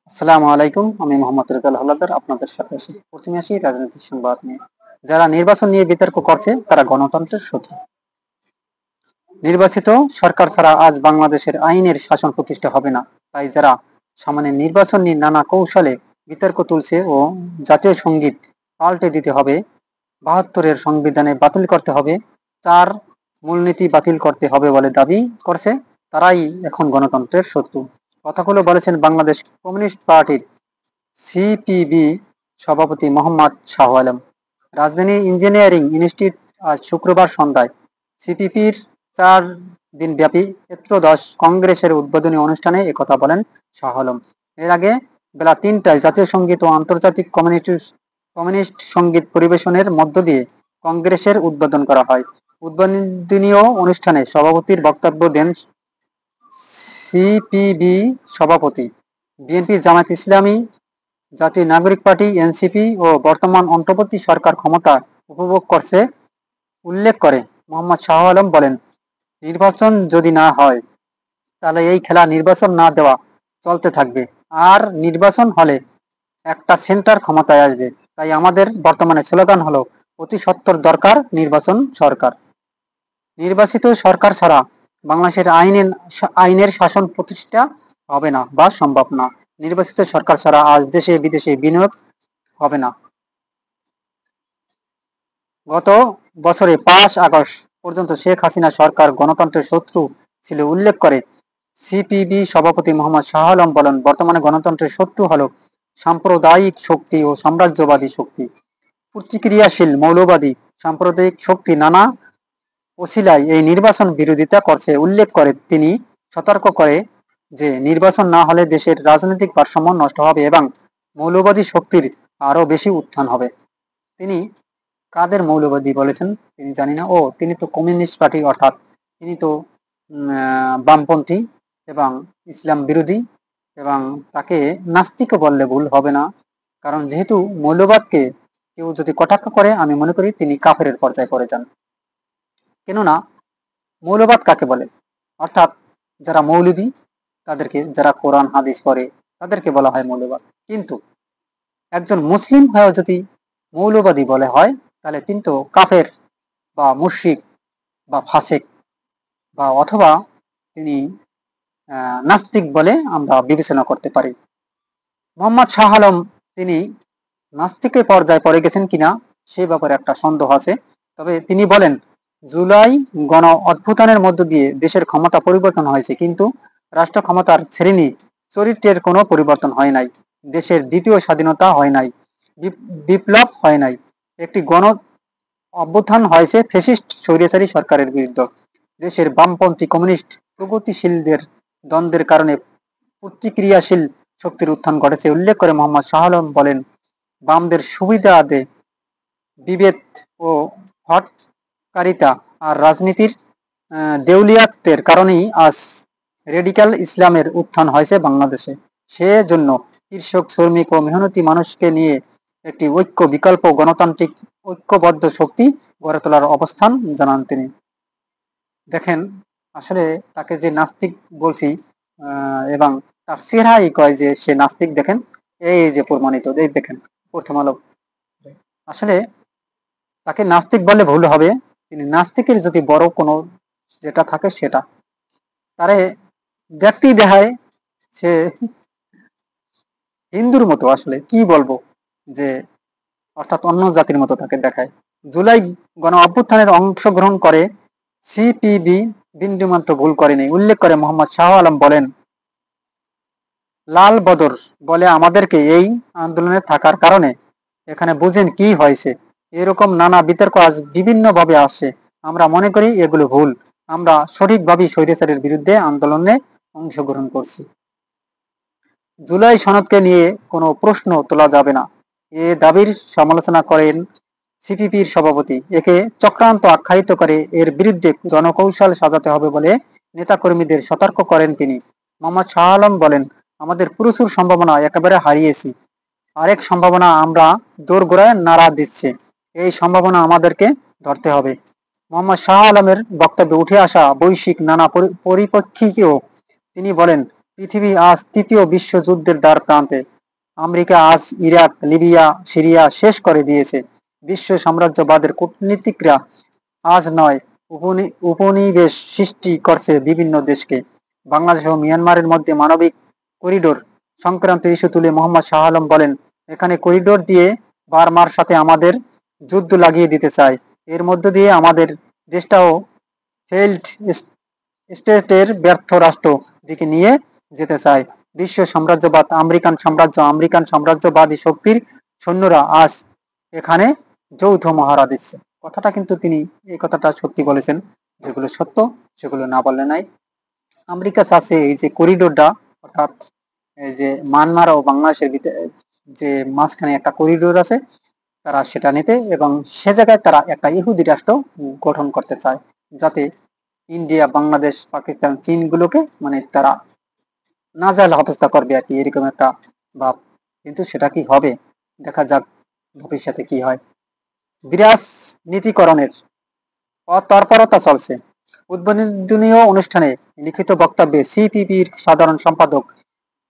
আসসালামু আলাইকুম। আমি মোহাম্মদ রেজাল হলাদার আপনাদের সাথে আছি। প্রথমে আসি রাজনৈতিক সংবাদ নিয়ে। যারা নির্বাচন নিয়ে বিতর্ক করছে তারা গণতন্ত্রের শত্রু। নির্বাচিত সরকার ছাড়া আজ বাংলাদেশের আইনের শাসন প্রতিষ্ঠা হবে না। তাই যারা সামনে নির্বাচন নিয়ে নানা কৌশলে বিতর্ক তুলছে ও জাতীয় সঙ্গীত পাল্টে দিতে হবে, ৭২-এর সংবিধানে বাতিল করতে হবে, তার মূলনীতি বাতিল করতে হবে বলে দাবি করছে, তারাই এখন গণতন্ত্রের শত্রু। কথাগুলো বলেছেন বাংলাদেশ কমিউনিস্ট পার্টির সিপিবি সভাপতি মোহাম্মদ শাহ আলম। রাজধানী ইঞ্জিনিয়ারিং ইনস্টিটিউট আজ শুক্রবার সন্ধ্যায় সিপিপির ৪ দিনব্যাপী ত্রয়োদশ কংগ্রেসের উদ্বোধনী অনুষ্ঠানে একথা বলেন শাহ আলম। এর আগে বেলা ৩টায় জাতীয় সঙ্গীত ও আন্তর্জাতিক কমিউনিস্ট সঙ্গীত পরিবেশনের মধ্য দিয়ে কংগ্রেসের উদ্বোধন করা হয়। উদ্বোধনীয় অনুষ্ঠানে সভাপতির বক্তব্য দেন সিপিবি সভাপতি, বিএনপি, জামায়াত ইসলামী, জাতীয় নাগরিক পার্টি এনসিপি ও বর্তমান অন্তর্বর্তী সরকার ক্ষমতা উপভোগ করছে উল্লেখ করে মোহাম্মদ শাহ আলম বলেন, নির্বাচন যদি না হয় তাহলে এই খেলা নির্বাচন না দেওয়া চলতে থাকবে। আর নির্বাচন হলে একটা সেন্টার ক্ষমতায় আসবে। তাই আমাদের বর্তমানে স্লোগান হলো অতি সত্বর দরকার নির্বাচন সরকার। নির্বাচিত সরকার ছাড়া বাংলাদেশের আইনের শাসন প্রতিষ্ঠা হবে না বা সম্ভব না। নির্বাচিত সরকার ছাড়া আজ দেশে বিদেশে বিনিয়োগ হবে না। গত বছরে ৫ আগস্ট পর্যন্ত শেখ হাসিনা সরকার গণতন্ত্রের শত্রু ছিল উল্লেখ করে সিপিবি সভাপতি মোহাম্মদ শাহ আলম বলেন, বর্তমানে গণতন্ত্রের শত্রু হলো সাম্প্রদায়িক শক্তি ও সাম্রাজ্যবাদী শক্তি। প্রতিক্রিয়াশীল মৌলবাদী সাম্প্রদায়িক শক্তি নানা ওসিলায় এই নির্বাচন বিরোধিতা করছে উল্লেখ করে তিনি সতর্ক করে যে নির্বাচন না হলে দেশের রাজনৈতিক ভারসাম্য নষ্ট হবে এবং মৌলবাদী শক্তির আরো বেশি উত্থান হবে। তিনি কাদের মৌলবাদী বলেছেন তিনি জানি না। তিনি তো কমিউনিস্ট পার্টি, অর্থাৎ তিনি তো বামপন্থী এবং ইসলাম বিরোধী, এবং তাকে নাস্তিকও বললে ভুল হবে না। কারণ যেহেতু মৌলবাদকে কেউ যদি কটাক্ষ করে, আমি মনে করি তিনি কাফেরের পর্যায়ে পড়ে যান। কেননা মৌলবাদ কাকে বলে? অর্থাৎ যারা মৌলবী, তাদেরকে, যারা কোরআন হাদিস পড়ে তাদেরকে বলা হয় মৌলবাদ। কিন্তু একজন মুসলিম হয়েও যদি মৌলবাদী বলে হয়, তাহলে তিনি তো কাফের বা মুশরিক বা ফাসেক বা অথবা তিনি নাস্তিক বলে আমরা বিবেচনা করতে পারি। মোহাম্মদ শাহ আলম তিনি নাস্তিকের পর্যায়ে পড়ে গেছেন কিনা সে ব্যাপারে একটা সন্দেহ আছে। তবে তিনি বলেন, জুলাই গণ অভ্যুত্থানের মধ্য দিয়ে দেশের ক্ষমতা পরিবর্তন হয়েছে, কিন্তু রাষ্ট্র ক্ষমতার শ্রেণী চরিত্রের কোনো পরিবর্তন হয় নাই। দেশের দ্বিতীয় স্বাধীনতা হয় নাই, বিপ্লব হয় নাই। একটি গণ অভ্যুত্থান হয়েছে ফ্যাসিস্ট স্বৈরাচারী সরকারের বিরুদ্ধে। দেশের বামপন্থী কমিউনিস্ট প্রগতিশীলদের দ্বন্দ্বের কারণে প্রতিক্রিয়াশীল শক্তির উত্থান ঘটেছে উল্লেখ করে মোহাম্মদ শাহ আলম বলেন, বামদের সুবিধাদে বিভেদ ও হটকারিতা আর রাজনীতির দেউলিয়াতের কারণেই আজ রেডিক্যাল ইসলামের উত্থান হয়েছে বাংলাদেশে। সেজন্য কৃষক, শ্রমিক ও মেহনতি মানুষকে নিয়ে একটি ঐক্য বিকল্প গণতান্ত্রিক ঐক্যবদ্ধ শক্তি গড়ে তোলার অবস্থান জানান তিনি। দেখেন, আসলে তাকে যে নাস্তিক বলছি এবং তার চেহারাই কয় যে সে নাস্তিক। দেখেন, এই যে প্রমাণিত, এই দেখেন প্রথম আলো। আসলে তাকে নাস্তিক বলে ভুল হবে। তিনি নাস্তিকের যদি বড় কোনো যেটা থাকে সেটা তারে ব্যক্তি দেখায় সে হিন্দুর মতো, আসলে কি বলবো, যে অর্থাৎ অন্য জাতির মতো তাকে দেখায়। জুলাই গণ অভ্যুত্থানের অংশগ্রহণ করে সিপিবি বিন্দুমাত্র ভুল করেনি উল্লেখ করে মোহাম্মদ শাহ আলম বলেন, লাল বদর বলে আমাদেরকে এই আন্দোলনে থাকার কারণে এখানে বুঝেন কি হয়েছে। এরকম নানা বিতর্ক আজ বিভিন্ন ভাবে আসছে। আমরা মনে করি এগুলো ভুল। আমরা সঠিকভাবেই স্বৈরাচারের বিরুদ্ধে আন্দোলনে অংশগ্রহণ করছি। জুলাই সনদকে নিয়ে কোনো প্রশ্ন তোলা যাবে না, এ দাবির সমালোচনা করেন সিপিপির সভাপতি। একে চক্রান্ত আখ্যায়িত করে এর বিরুদ্ধে জনকৌশল সাজাতে হবে বলে নেতাকর্মীদের সতর্ক করেন তিনি। মোহাম্মদ শাহ আলম বলেন, আমাদের প্রচুর সম্ভাবনা একেবারে হারিয়েছি, আরেক সম্ভাবনা আমরা দোরগোড়ায় নাড়া দিচ্ছে। এই সম্ভাবনা আমাদেরকে ধরতে হবে। মোহাম্মদ শাহ আলমের বক্তব্যে উঠে আসা বৈশ্বিক নানা পরিপ্রেক্ষিতেও তিনি বলেন, পৃথিবী আজ তৃতীয় বিশ্বযুদ্ধের দ্বার প্রান্তে। আমেরিকা আজ ইরাক, লিবিয়া, সিরিয়া শেষ করে দিয়েছে। বিশ্ব সাম্রাজ্যবাদের কূটনীতিকরা আজ নয় উপনিবেশ সৃষ্টি করছে বিভিন্ন দেশকে। বাংলাদেশ ও মিয়ানমারের মধ্যে মানবিক করিডোর সংক্রান্ত ইস্যু তুলে মোহাম্মদ শাহ আলম বলেন, এখানে করিডোর দিয়ে বার্মার সাথে আমাদের যুদ্ধ লাগিয়ে দিতে চায়। এর মধ্য দিয়ে আমাদের দেশটাও ফেইল্ড স্টেটের ব্যর্থ রাষ্ট্র দিকে নিয়ে যেতে চায়। বিশ্ব সাম্রাজ্যবাদ, আমেরিকান সাম্রাজ্যবাদী শক্তির সৈন্যরা আজ এখানে যৌথ মহড়া দিচ্ছে। কথাটা কিন্তু তিনি এই কথাটা সত্যি বলেছেন, যেগুলো সত্য সেগুলো না বললে নাই। আমেরিকা চাচ্ছে এই যে করিডোরটা, অর্থাৎ এই যে মায়ানমার ও বাংলাদেশের ভিতরে যে মাঝখানে একটা করিডোর আছে, তারা সেটা নিতে এবং সে জায়গায় তারা একটা ইহুদি রাষ্ট্র গঠন করতে চায়, যাতে ইন্ডিয়া, বাংলাদেশ, পাকিস্তান, চীন গুলোকে মানে তারা নাজাল অবস্থা করবে আর কি, এরকম একটা ভাব। কিন্তু সেটা কি হবে, দেখা যাক ভবিষ্যতে কি হয়। বিরাজ নীতিকরণের তৎপরতা চলছে। উদ্বোধনীয় অনুষ্ঠানে লিখিত বক্তব্যে সিপিপির সাধারণ সম্পাদক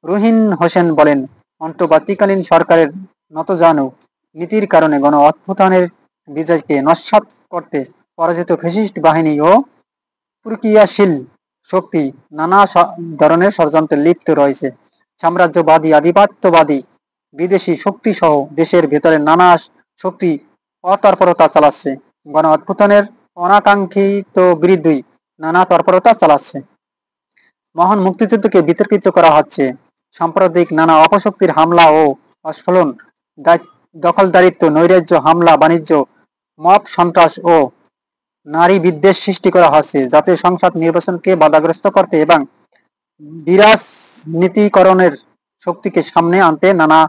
রুহিন হোসেন বলেন, অন্তর্বর্তীকালীন সরকারের নতজানু নীতির কারণে গণ অভ্যুত্থানের বিজয়কে নস্যাৎ করতে পরাজিত ফ্যাসিস্ট বাহিনী ও প্রক্রিয়াশীল শক্তি নানা ধরনের ষড়যন্ত্রে লিপ্ত রয়েছে। সাম্রাজ্যবাদী, আধিপত্যবাদী, বিদেশি শক্তি সহ দেশের ভেতরে নানা শক্তি অতৎপরতা চালাচ্ছে। গণ অভ্যুত্থানের অনাকাঙ্ক্ষিত বিরুদ্ধেই নানা তৎপরতা চালাচ্ছে। মহান মুক্তিযুদ্ধকে বিতর্কিত করা হচ্ছে। সাম্প্রতিক নানা অপশক্তির হামলা ও আস্ফালন, দখলদারিত্ব, নৈরাজ্য, হামলা, বাণিজ্য, মব সন্ত্রাস ও নারী বিদ্বেষ সৃষ্টি করা হচ্ছে জাতীয় সংসদ নির্বাচনকে বাধাগ্রস্ত করতে এবং বিরাজনীতিকরণের শক্তিকে সামনে আনতে নানা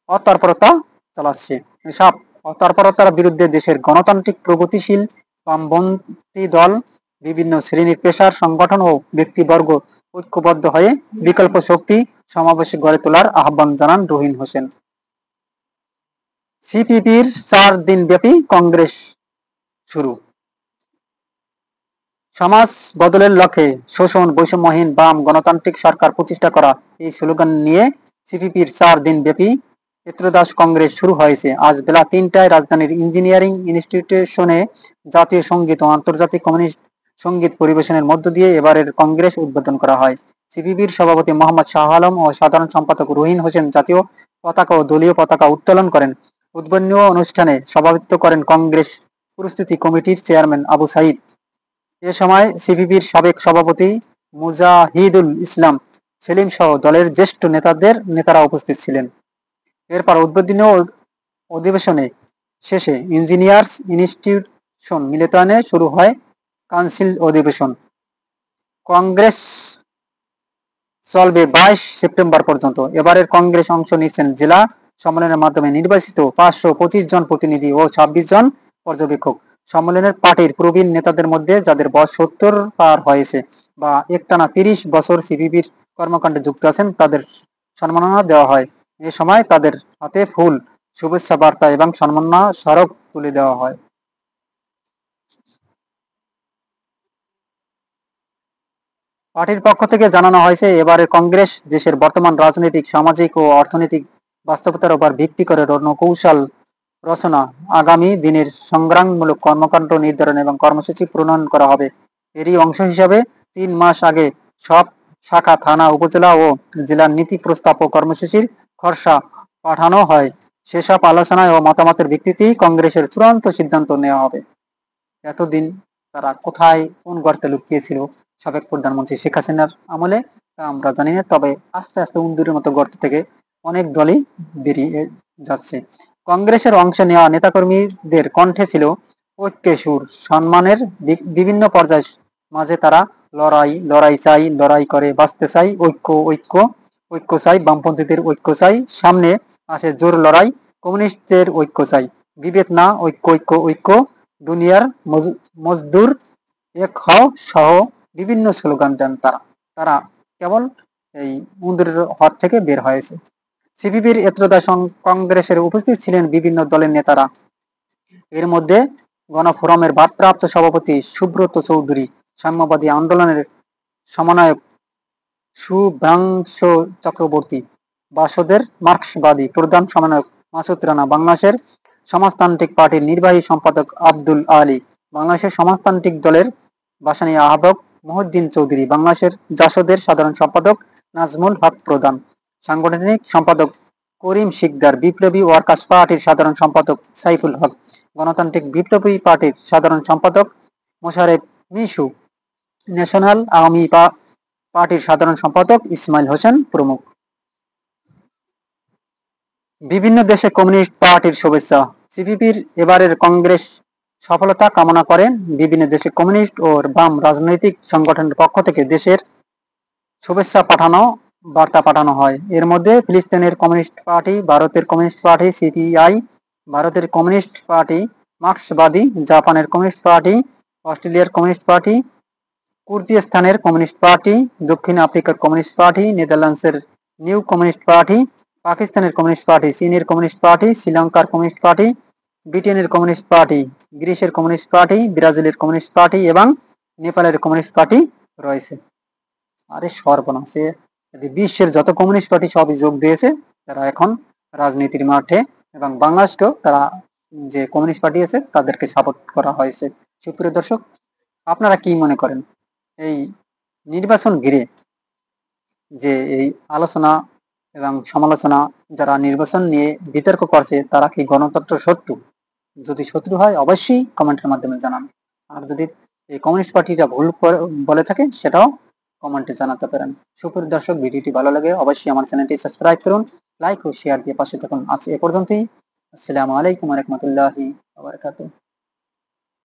অতৎপরতা চালাচ্ছে। এসব অতৎপরতার বিরুদ্ধে দেশের গণতান্ত্রিক প্রগতিশীল বামপন্থী দল, বিভিন্ন শ্রেণী পেশার সংগঠন ও ব্যক্তিবর্গ ঐক্যবদ্ধ হয়ে বিকল্প শক্তি সমাবেশ গড়ে তোলার আহ্বান জানান রুহিন হোসেন। সিপিপির 4 দিনব্যাপী কংগ্রেস শুরু। সমাজ বদলের লক্ষ্যে শোষণ, বৈষম্যহীন, বাম, গণতান্ত্রিক সরকার প্রতিষ্ঠা করা এই স্লোগান নিয়ে সিপিপির 4 দিনব্যাপী ত্রয়োদশ কংগ্রেস শুরু হয়েছে। আজ বেলা 3টায় রাজধানীর ইঞ্জিনিয়ারিং ইনস্টিটিউশনে জাতীয় সঙ্গীত ও আন্তর্জাতিক কমিউনিস্ট সঙ্গীত পরিবেশনের মধ্য দিয়ে এবারের কংগ্রেস উদ্বোধন করা হয়। সিপিপির সভাপতি মোহাম্মদ শাহ আলম ও সাধারণ সম্পাদক রুহিন হোসেন জাতীয় পতাকা ও দলীয় পতাকা উত্তোলন করেন। উদ্বোধনী অনুষ্ঠানে সভাপতিত্ব করেন কংগ্রেস প্রস্তুতি কমিটির চেয়ারম্যান আবু সাইদ। এ সময় সিপিবির সাবেক সভাপতি মুজাহিদুল ইসলাম সেলিম সহ দলের জ্যেষ্ঠ নেতারা উপস্থিত ছিলেন। এরপর উদ্বোধনী অধিবেশনে শেষে ইঞ্জিনিয়ার্স ইনস্টিটিউশন মিলনায়তনে শুরু হয় কাউন্সিল অধিবেশন। কংগ্রেস চলবে 22 সেপ্টেম্বর পর্যন্ত। এবারের কংগ্রেস অংশ নিচ্ছেন জেলা সম্মেলনের মাধ্যমে নির্বাচিত 525 জন প্রতিনিধি ও 26 জন পর্যবেক্ষক। সম্মেলনের পার্টির প্রবীণ নেতাদের মধ্যে যাদের বয়স 70 পার হয়েছে বা একটানা 30 বছর সিপিবির কর্মকাণ্ডে যুক্ত আছেন তাদের সম্মাননা দেওয়া হয়। এ সময় তাদের হাতে ফুল, শুভেচ্ছা বার্তা এবং সম্মাননা স্মারক তুলে দেওয়া হয়। পার্টির পক্ষ থেকে জানানো হয়েছে, এবারের কংগ্রেস দেশের বর্তমান রাজনৈতিক, সামাজিক ও অর্থনৈতিক বাস্তবতার উপর ভিত্তি করে রণকৌশল রচনা, আগামী দিনের সংগ্রামমূলক কর্মকাণ্ড নির্ধারণ এবং কর্মসূচি প্রণয়ন করা হবে। এরই অংশ হিসাবে 3 মাস আগে সব শাখা, থানা, উপজেলা ও জেলার নীতি প্রস্তাব ও কর্মসূচির খসড়া পাঠানো হয়। সেসব আলোচনায় ও মতামতের ভিত্তিতেই কংগ্রেসের চূড়ান্ত সিদ্ধান্ত নেওয়া হবে। এতদিন তারা কোথায় কোন গর্তে লুকিয়েছিল সাবেক প্রধানমন্ত্রী শেখ হাসিনার আমলে, তা আমরা জানি না। তবে আস্তে আস্তে উন্দুরের মতো গর্ত থেকে অনেক দলই বেরিয়ে যাচ্ছে। কংগ্রেসের অংশ নেওয়া নেতাকর্মীদের কণ্ঠে ছিল ঐক্যের সুর, সম্মানের বিভিন্ন পর্যায়ের মাঝে তারা লড়াই চাই, লড়াই করে বাঁচতে চাই, ঐক্য চাই, বামপন্থীদের ঐক্য চাই, সামনে আসে জোর লড়াই, কমিউনিস্টদের ঐক্য চাই, বিভেদ না, ঐক্য, দুনিয়ার মজদুর এক হও সহ বিভিন্ন স্লোগান দেন তারা। তারা কেবল এই মন্দিরের হাত থেকে বের হয়েছে। সিপিবির ত্রয়োদশ কংগ্রেসের উপস্থিত ছিলেন বিভিন্ন দলের নেতারা। এর মধ্যে গণফোরামের ভারপ্রাপ্ত সভাপতি সুব্রত চৌধুরী, সাম্যবাদী আন্দোলনের সমন্বয়ক শুভ্রাংশু চক্রবর্তী, বাসদের মার্ক্সবাদী প্রধান সমন্বয়ক মাসুদ রানা, বাংলাদেশের সমাজতান্ত্রিক পার্টির নির্বাহী সম্পাদক আব্দুল আলী, বাংলাদেশের সমাজতান্ত্রিক দলের ভাসানী আহ্বায়ক মহিউদ্দিন চৌধুরী, বাংলাদেশের জাসদের সাধারণ সম্পাদক নাজমুল হক প্রধান, সাংগঠনিক সম্পাদক করিম শিকদার, বিপ্লবী ওয়ার্কার্স পার্টির সাধারণ সম্পাদক সাইফুল হক, গণতান্ত্রিক বিপ্লবী পার্টির সাধারণ সম্পাদক মোশারেফ মিশু, ন্যাশনাল আওয়ামী পার্টির সাধারণ সম্পাদক ইসমাইল হোসেন প্রমুখ। বিভিন্ন দেশে কমিউনিস্ট পার্টির শুভেচ্ছা। সিপিপির এবারের কংগ্রেস সফলতা কামনা করেন বিভিন্ন দেশে কমিউনিস্ট ও বাম রাজনৈতিক সংগঠনের পক্ষ থেকে দেশের শুভেচ্ছা বার্তা পাঠানো হয়। এর মধ্যে ফিলিস্তিনের কমিউনিস্ট পার্টি, ভারতের কমিউনিস্ট পার্টি সিপিআই, ভারতের কমিউনিস্ট পার্টি মার্ক্সবাদী, জাপানের কমিউনিস্ট পার্টি, অস্ট্রেলিয়ার কমিউনিস্ট পার্টি, কুর্দিস্তানের কমিউনিস্ট পার্টি, দক্ষিণ আফ্রিকার কমিউনিস্ট পার্টি, নেদারল্যান্ডসের নিউ কমিউনিস্ট পার্টি, পাকিস্তানের কমিউনিস্ট পার্টি, চীনের কমিউনিস্ট পার্টি, শ্রীলঙ্কার কমিউনিস্ট পার্টি, ব্রিটেনের কমিউনিস্ট পার্টি, গ্রিসের কমিউনিস্ট পার্টি, ব্রাজিলের কমিউনিস্ট পার্টি এবং নেপালের কমিউনিস্ট পার্টি রয়েছে। আরে সর্বনাশে, বিশ্বের যত কমিউনিস্ট পার্টি সবই যোগ দিয়েছে তারা এখন রাজনীতির মাঠে, এবং বাংলাদেশকেও তারা যে কমিউনিস্ট পার্টি আছে তাদেরকে সাপোর্ট করা হয়েছে। সুপ্রিয় দর্শক, আপনারা কি মনে করেন এই নির্বাচন ঘিরে যে এই আলোচনা এবং সমালোচনা, যারা নির্বাচন নিয়ে বিতর্ক করছে তারা কি গণতন্ত্র শত্রু? যদি শত্রু হয় অবশ্যই কমেন্টের মাধ্যমে জানান, আর যদি এই কমিউনিস্ট পার্টিটা ভুল বলে থাকে সেটাও কমেন্টে জানাতে পারেন। সুপ্রিয় দর্শক, ভিডিওটি ভালো লাগে অবশ্যই আমার চ্যানেলটি সাবস্ক্রাইব করুন, লাইক ও শেয়ার দিয়ে পাশে থাকুন। আজ এ পর্যন্তই। আসসালামু আলাইকুম ওয়া রাহমাতুল্লাহি ওয়া বারাকাতুহু।